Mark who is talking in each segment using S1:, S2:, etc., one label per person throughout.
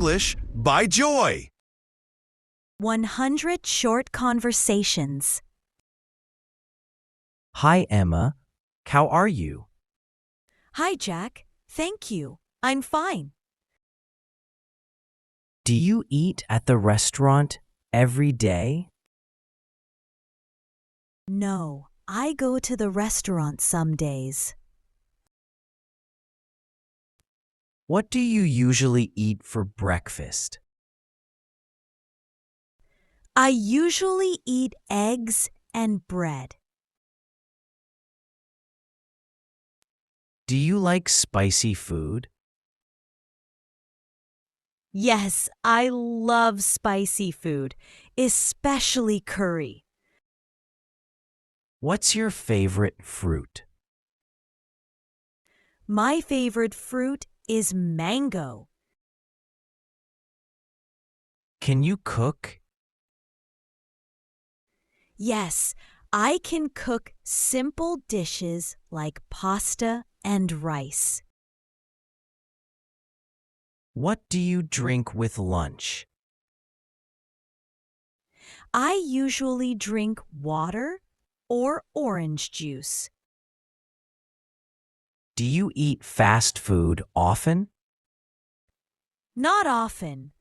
S1: English by Joy.
S2: 100 Short Conversations.
S3: Hi, Emma. How are you?
S2: Hi, Jack. Thank you. I'm fine.
S3: Do you eat at the restaurant every day?
S2: No, I go to the restaurant some days.
S3: What do you usually eat for breakfast?
S2: I usually eat eggs and bread.
S3: Do you like spicy food?
S2: Yes, I love spicy food, especially curry.
S3: What's your favorite fruit?
S2: My favorite fruit is mango.
S3: Can you cook?
S2: Yes, I can cook simple dishes like pasta and rice.
S3: What do you drink with lunch?
S2: I usually drink water or orange juice.
S3: Do you eat fast food often?
S2: Not often,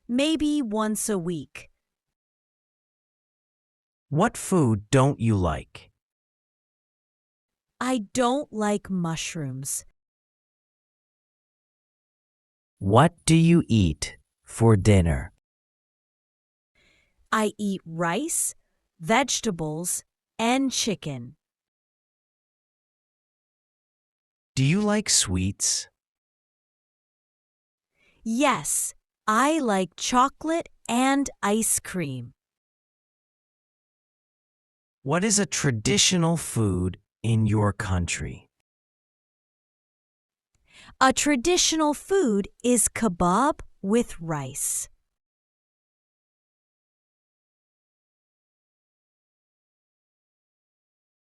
S2: maybe once a week.
S3: What food don't you like?
S2: I don't like mushrooms.
S3: What do you eat for dinner?
S2: I eat rice, vegetables, and chicken.
S3: Do you like sweets?
S2: Yes, I like chocolate and ice cream.
S3: What is a traditional food in your country?
S2: A traditional food is kebab with rice.